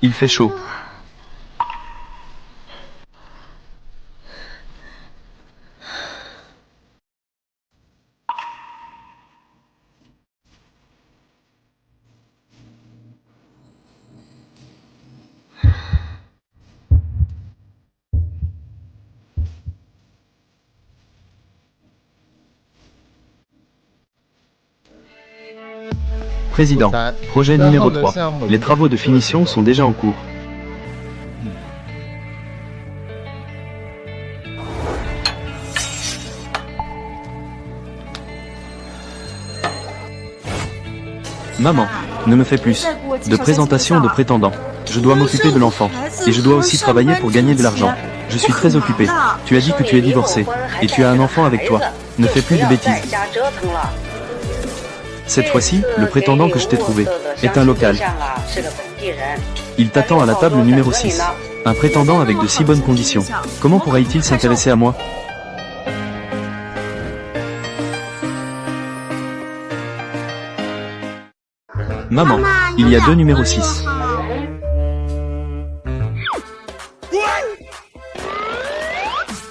Il fait chaud. Président, projet numéro 3. Les travaux de finition sont déjà en cours. Maman, ne me fais plus de présentation de prétendants. Je dois m'occuper de l'enfant. Et je dois aussi travailler pour gagner de l'argent. Je suis très occupé. Tu as dit que tu es divorcé. Et tu as un enfant avec toi. Ne fais plus de bêtises. Cette fois-ci, le prétendant que je t'ai trouvé est un local. Il t'attend à la table numéro 6. Un prétendant avec de si bonnes conditions. Comment pourra-t-il s'intéresser à moi? Maman, il y a 2 numéros 6.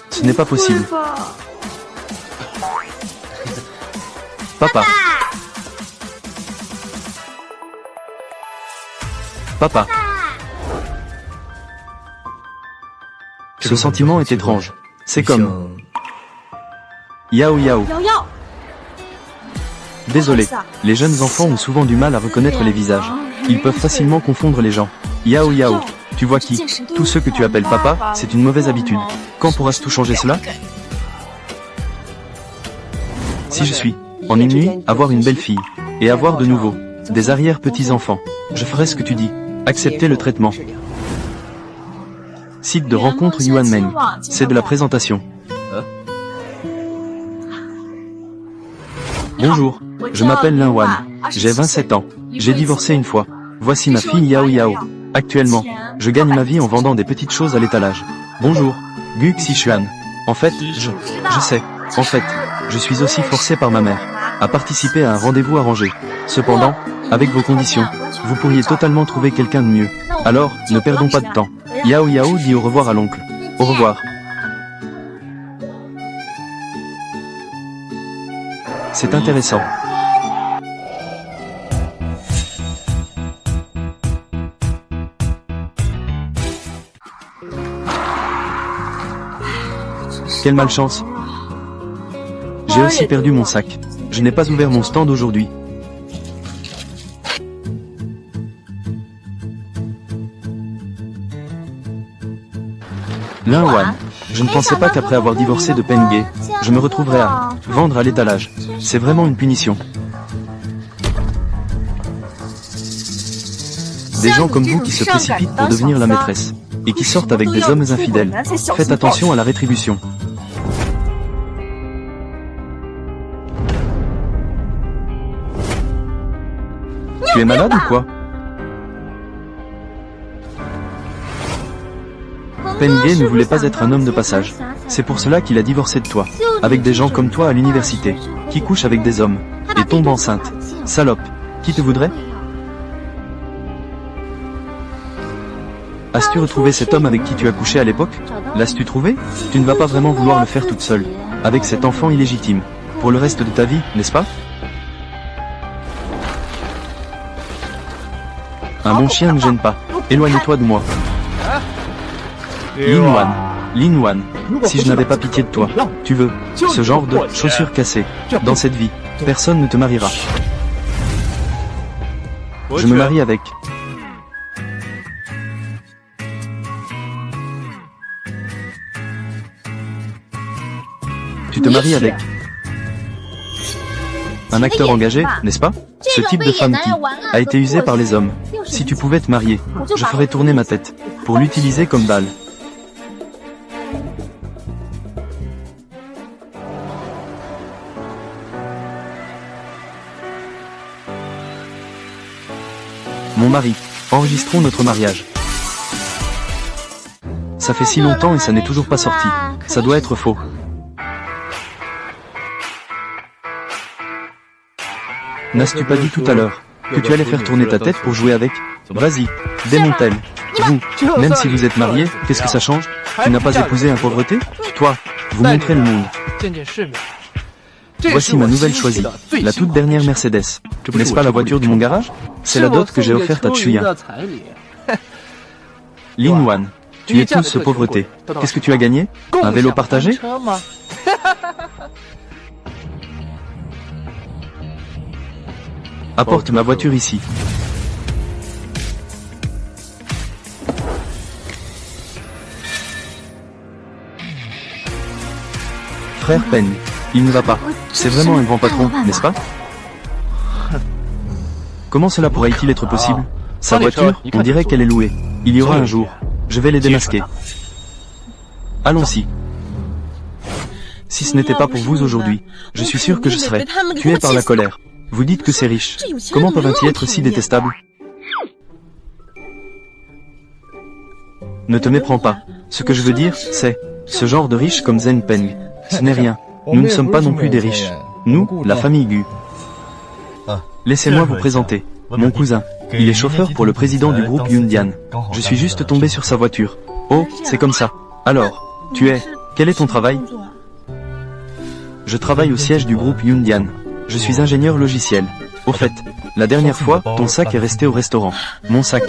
Ce n'est pas possible. Papa. Papa. Ce sentiment est étrange. C'est comme... Yao Yao. Désolé, les jeunes enfants ont souvent du mal à reconnaître les visages. Ils peuvent facilement confondre les gens. Yao Yao, tu vois qui? Tous ceux que tu appelles papa, c'est une mauvaise habitude. Quand pourras-tu tout changer cela? Si je suis, en une nuit, avoir une belle fille, et avoir de nouveau, des arrière-petits-enfants, je ferai ce que tu dis. Accepter le traitement. Site de rencontre Yuan Meng. C'est de la présentation. Bonjour, je m'appelle Lin Wan. J'ai 27 ans. J'ai divorcé une fois. Voici ma fille Yao Yao. Actuellement, je gagne ma vie en vendant des petites choses à l'étalage. Bonjour, Gu Xishuan. En fait, je sais. En fait, je suis aussi forcé par ma mère à participer à un rendez-vous arrangé. Cependant, avec vos conditions, vous pourriez totalement trouver quelqu'un de mieux. Alors, ne perdons pas de temps. Yao Yao dit au revoir à l'oncle. Au revoir. C'est intéressant. Quelle malchance. J'ai aussi perdu mon sac. Je n'ai pas ouvert mon stand aujourd'hui. Lin Wan, je ne pensais pas qu'après avoir divorcé de Penge, je me retrouverais à vendre à l'étalage. C'est vraiment une punition. Des gens comme vous qui se précipitent pour devenir la maîtresse, et qui sortent avec des hommes infidèles. Faites attention à la rétribution. Tu es malade ou quoi? Penge ne voulait pas être un homme de passage. C'est pour cela qu'il a divorcé de toi. Avec des gens comme toi à l'université, qui couchent avec des hommes, et tombent enceintes. Salope, qui te voudrait? As-tu retrouvé cet homme avec qui tu as couché à l'époque? L'as-tu trouvé? Tu ne vas pas vraiment vouloir le faire toute seule, avec cet enfant illégitime, pour le reste de ta vie, n'est-ce pas? Un bon chien ne gêne pas. Éloigne-toi de moi. Lin Wan, si je n'avais pas pitié de toi, tu veux, ce genre de chaussures cassées, dans cette vie, personne ne te mariera. Je me marie avec. Tu te maries avec. Un acteur engagé, n'est-ce pas? Ce type de femme qui a été usée par les hommes. Si tu pouvais te marier, je ferais tourner ma tête, pour l'utiliser comme balle. Mon mari, enregistrons notre mariage. Ça fait si longtemps et ça n'est toujours pas sorti. Ça doit être faux. N'as-tu pas dit tout à l'heure que tu allais faire tourner ta tête pour jouer avec? Vas-y, démonte-elle. Vous, même si vous êtes marié, qu'est-ce que ça change? Tu n'as pas épousé un pauvreté? Toi, vous montrez le monde. Voici ma nouvelle choisie, la toute dernière Mercedes. N'est-ce pas la voiture de mon garage? C'est la dot que j'ai offerte à Chuyan. Lin Wan, tu épouses ce pauvreté. Qu'est-ce que tu as gagné? Un vélo partagé? Apporte ma voiture ici. Frère Peng, il ne va pas. C'est vraiment un grand patron, n'est-ce pas? Comment cela pourrait-il être possible? Sa voiture, on dirait qu'elle est louée. Il y aura un jour. Je vais les démasquer. Allons-y. Si ce n'était pas pour vous aujourd'hui, je suis sûr que je serais tué par la colère. Vous dites que c'est riche. Comment peuvent-ils être si détestables? Ne te méprends pas. Ce que je veux dire, c'est, ce genre de riche comme Zhen Peng, ce n'est rien. Nous ne sommes pas non plus des riches. Nous, la famille Gu. Laissez-moi vous présenter. Mon cousin. Il est chauffeur pour le président du groupe Yundian. Je suis juste tombé sur sa voiture. Oh, c'est comme ça. Alors, tu es... Quel est ton travail? Je travaille au siège du groupe Yundian. Je suis ingénieur logiciel. Au fait, la dernière fois, ton sac est resté au restaurant. Mon sac.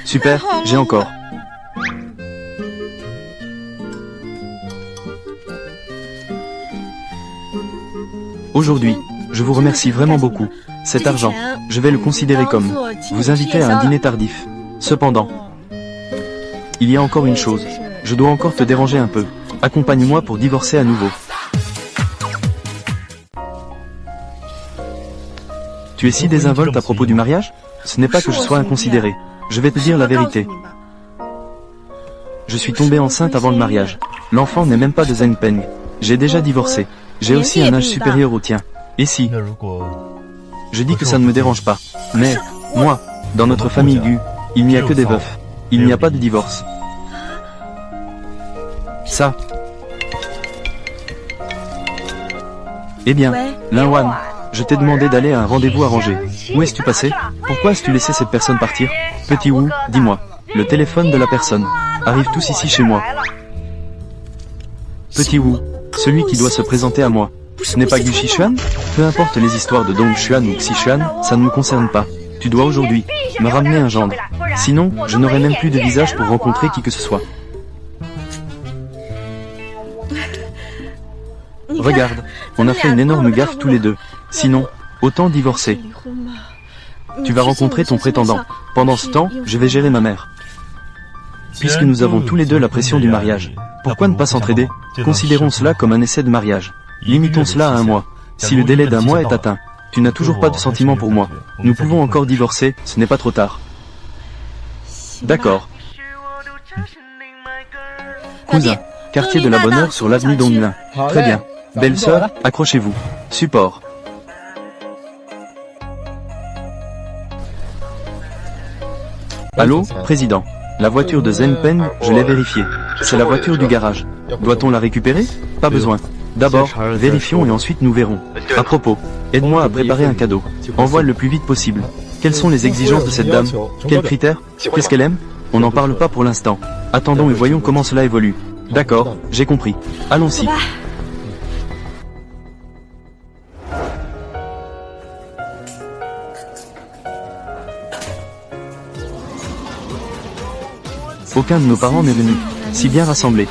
Super, j'ai encore. Aujourd'hui, je vous remercie vraiment beaucoup. Cet argent, je vais le considérer comme vous inviter à un dîner tardif. Cependant, il y a encore une chose. Je dois encore te déranger un peu. Accompagne-moi pour divorcer à nouveau. Tu es si désinvolte à propos du mariage? Ce n'est pas que je sois inconsidéré. Je vais te dire la vérité. Je suis tombée enceinte avant le mariage. L'enfant n'est même pas de Zhen Peng. J'ai déjà divorcé. J'ai aussi un âge supérieur au tien. Et si? Je dis que ça ne me dérange pas. Mais, moi, dans notre famille Gu, il n'y a que des veufs. Il n'y a pas de divorce. Ça. Eh bien, Lin Wan, je t'ai demandé d'aller à un rendez-vous arrangé. Où es-tu passé? Pourquoi as-tu laissé cette personne partir? Petit Wu, dis-moi. Le téléphone de la personne. Arrive tous ici chez moi. Petit Wu, celui qui doit se présenter à moi. Ce n'est pas Gu Xishuan? Peu importe les histoires de Dong Xuan ou Xishuan, ça ne me concerne pas. Tu dois aujourd'hui me ramener un gendre. Sinon, je n'aurai même plus de visage pour rencontrer qui que ce soit. Regarde, on a fait une énorme gaffe tous les deux. Sinon, autant divorcer. Tu vas rencontrer ton prétendant. Pendant ce temps, je vais gérer ma mère. Puisque nous avons tous les deux la pression du mariage, pourquoi ne pas s'entraider? Considérons cela comme un essai de mariage. Limitons cela à 1 mois. Si le délai d'1 mois est atteint, tu n'as toujours pas de sentiments pour moi. Nous pouvons encore divorcer, ce n'est pas trop tard. D'accord. Cousin, quartier de la Bonne Heure sur l'avenue Donglin. Très bien. Belle-sœur, accrochez-vous. Support. Allô, président. La voiture de Zhen Peng, je l'ai vérifiée. C'est la voiture du garage. Doit-on la récupérer? Pas besoin. D'abord, vérifions et ensuite nous verrons. À propos, aide-moi à préparer un cadeau. Envoie le plus vite possible. Quelles sont les exigences de cette dame? Quels critères? Qu'est-ce qu'elle aime? On n'en parle pas pour l'instant. Attendons et voyons comment cela évolue. D'accord, j'ai compris. Allons-y. Aucun de nos parents n'est venu. Si bien rassemblés.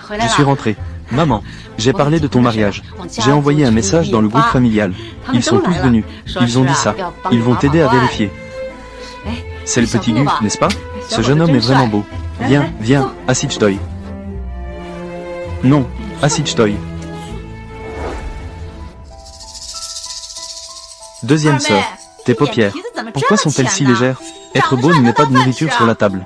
Je suis rentré. Maman, j'ai parlé de ton mariage. J'ai envoyé un message dans le groupe familial. Ils sont tous venus. Ils ont dit ça. Ils vont t'aider à vérifier. C'est le petit Gu, n'est-ce pas? Ce jeune homme est vraiment beau. Viens, viens, Asich-toi. Non, Asich-toi. Deuxième sœur, tes paupières. Pourquoi sont-elles si légères? Être beau ne met pas de nourriture sur la table.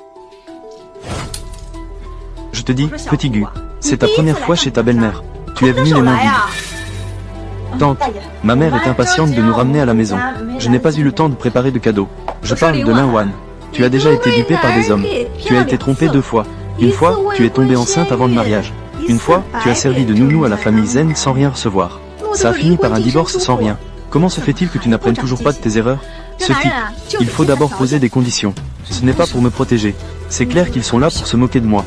Je te dis, petit Gu, c'est ta première fois chez ta belle-mère. Tu es venu les mains vides. Tante, ma mère est impatiente de nous ramener à la maison. Je n'ai pas eu le temps de préparer de cadeaux. Je parle de Lin Wan. Tu as déjà été dupé par des hommes. Tu as été trompé 2 fois. Une fois, tu es tombée enceinte avant le mariage. Une fois, tu as servi de nounou à la famille Zhen sans rien recevoir. Ça a fini par un divorce sans rien. Comment se fait-il que tu n'apprennes toujours pas de tes erreurs? Ce type, il faut d'abord poser des conditions. Ce n'est pas pour me protéger. C'est clair qu'ils sont là pour se moquer de moi.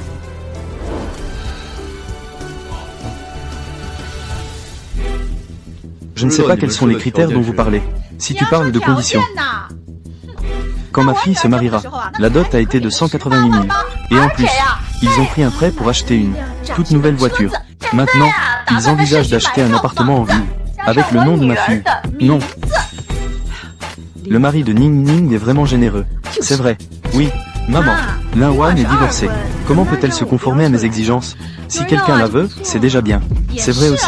Je ne sais pas quels sont les critères dont vous parlez. Si tu parles de conditions. Quand ma fille se mariera, la dot a été de 188 000. Et en plus, ils ont pris un prêt pour acheter une toute nouvelle voiture. Maintenant, ils envisagent d'acheter un appartement en ville, avec le nom de ma fille. Non. Le mari de Ning Ning est vraiment généreux. C'est vrai. Oui. Maman, Lin Wan est divorcée. Comment peut-elle se conformer à mes exigences? Si quelqu'un la veut, c'est déjà bien. C'est vrai aussi.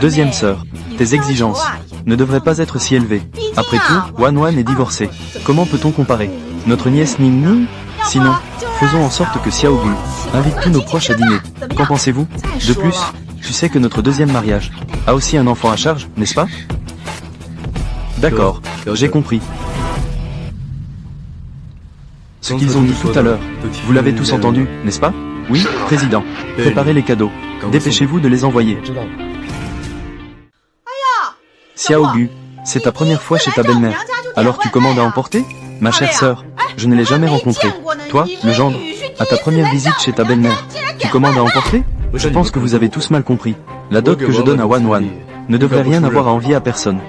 Deuxième sœur, tes exigences ne devraient pas être si élevées. Après tout, Wan Wan est divorcée. Comment peut-on comparer notre nièce Ning Ning? Sinon, faisons en sorte que Xiao Gu invite tous nos proches à dîner. Qu'en pensez-vous? De plus, tu sais que notre deuxième mariage a aussi un enfant à charge, n'est-ce pas? D'accord, j'ai compris. Ce qu'ils ont dit tout à l'heure, vous l'avez tous entendu, n'est-ce pas? Oui, président. Préparez les cadeaux. Dépêchez-vous de les envoyer. Xiao Gu, c'est ta première fois chez ta belle-mère. Alors tu commandes à emporter? Ma chère sœur, je ne l'ai jamais rencontrée. Toi, le gendre, à ta première visite chez ta belle-mère, tu commandes à emporter? Je pense que vous avez tous mal compris. La dot que je donne à Wan Wan ne devrait rien avoir à envier à personne.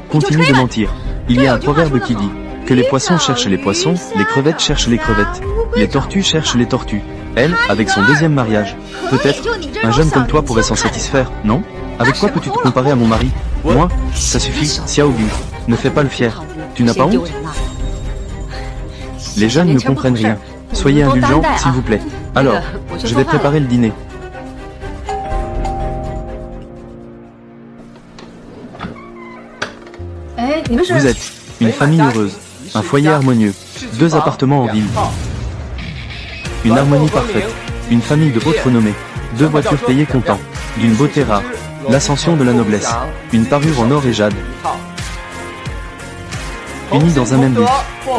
Continue de mentir. Il y a un proverbe qui dit que les poissons cherchent les poissons, les crevettes cherchent les crevettes, les tortues cherchent les tortues. Elle, avec son deuxième mariage, peut-être, un jeune comme toi pourrait s'en satisfaire, non? Avec quoi peux-tu te comparer à mon mari? Moi, ça suffit, Xiao Gu. Ne fais pas le fier. Tu n'as pas honte? Les jeunes ne comprennent rien. Soyez indulgents, s'il vous plaît. Alors, je vais préparer le dîner. Vous êtes une famille heureuse, un foyer harmonieux, 2 appartements en ville, une harmonie parfaite, une famille de haute renommée, 2 voitures payées comptant, d'une beauté rare, l'ascension de la noblesse, une parure en or et jade. Unis dans un même but,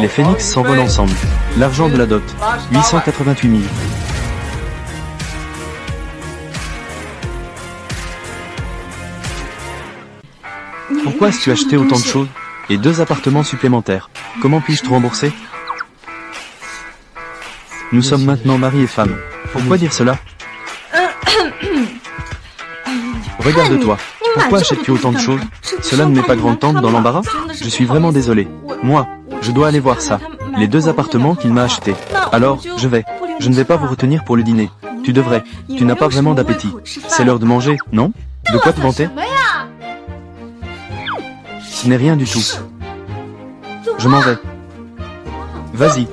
les phénix s'envolent ensemble. L'argent de la dot, 888 000. Pourquoi as-tu acheté autant de choses? Et 2 appartements supplémentaires. Comment puis-je te rembourser? Nous sommes maintenant mari et femme. Pourquoi dire cela? Regarde-toi. Pourquoi achètes-tu autant de choses? Cela ne met pas grande-tante dans l'embarras? Je suis vraiment désolé. Moi, je dois aller voir ça. Les 2 appartements qu'il m'a achetés. Alors, je vais. Je ne vais pas vous retenir pour le dîner. Tu devrais. Tu n'as pas vraiment d'appétit. C'est l'heure de manger, non? De quoi te vanter? Ce n'est rien du tout. Je m'en vais. Vas-y.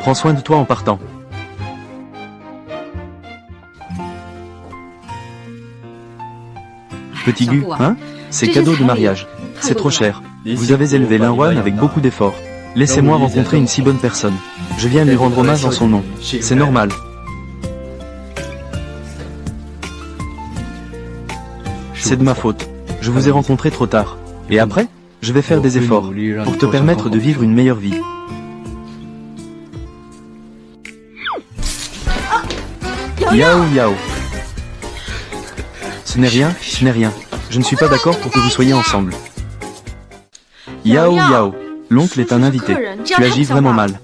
Prends soin de toi en partant. Petit Gu, hein? C'est cadeau de mariage. C'est trop cher. Vous avez élevé Lin Wan avec beaucoup d'efforts. Laissez-moi rencontrer une si bonne personne. Je viens lui rendre hommage en son nom. C'est normal. C'est de ma faute. Je vous ai rencontré trop tard. Et après, je vais faire des efforts pour te permettre de vivre une meilleure vie. Yao Yao. Ce n'est rien, ce n'est rien. Je ne suis pas d'accord pour que vous soyez ensemble. Yao Yao. L'oncle est un invité. Tu agis vraiment mal.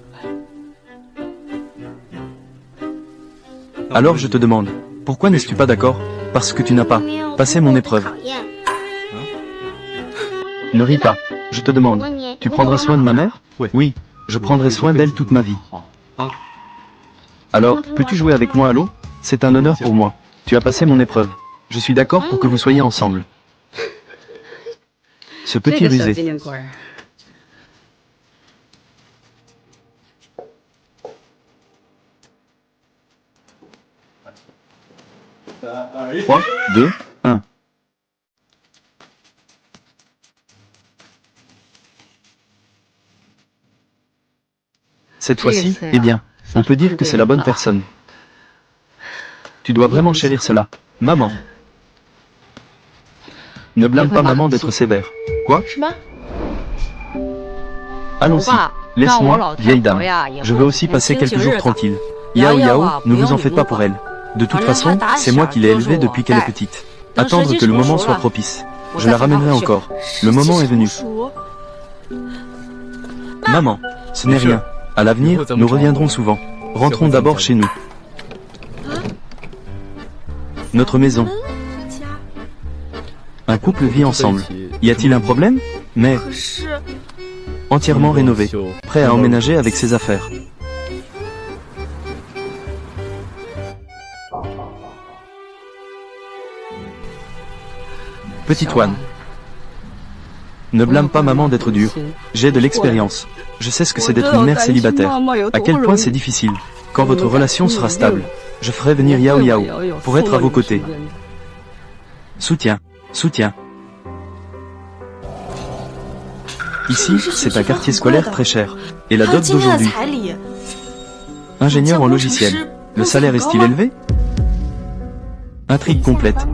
Alors je te demande, pourquoi n'es-tu pas d'accord? Parce que tu n'as pas passé mon épreuve. Ne ris pas. Je te demande, tu prendras soin de ma mère? Oui, je prendrai soin d'elle toute ma vie. Alors, peux-tu jouer avec moi à l'eau? C'est un honneur pour moi. Tu as passé mon épreuve. Je suis d'accord pour que vous soyez ensemble. Ce petit rusé. 3, 2, 1. Cette fois-ci, eh bien, on peut dire que c'est la bonne personne. Tu dois vraiment chérir cela. Maman. Ne blâme pas maman d'être sévère. Quoi? Allons-y. Laisse-moi, vieille dame. Je veux aussi passer quelques jours tranquilles. Yao Yao, ne vous en faites pas pour elle. De toute façon, c'est moi qui l'ai élevée depuis qu'elle est petite. Attendre que le moment soit propice. Je la ramènerai encore. Le moment est venu. Maman, ce n'est rien. À l'avenir, nous reviendrons souvent. Rentrons d'abord chez nous. Notre maison. Un couple vit ensemble. Y a-t-il un problème? Mais entièrement rénové, prêt à emménager avec ses affaires. Petit Toine. Ne blâme pas maman d'être dure. J'ai de l'expérience. Je sais ce que c'est d'être une mère célibataire. À quel point c'est difficile. Quand votre relation sera stable, je ferai venir Yao Yao pour être à vos côtés. Soutien. Soutien. Ici, c'est un quartier scolaire très cher. Et la dot d'aujourd'hui. Ingénieur en logiciel. Le salaire est-il élevé? Intrigue complète.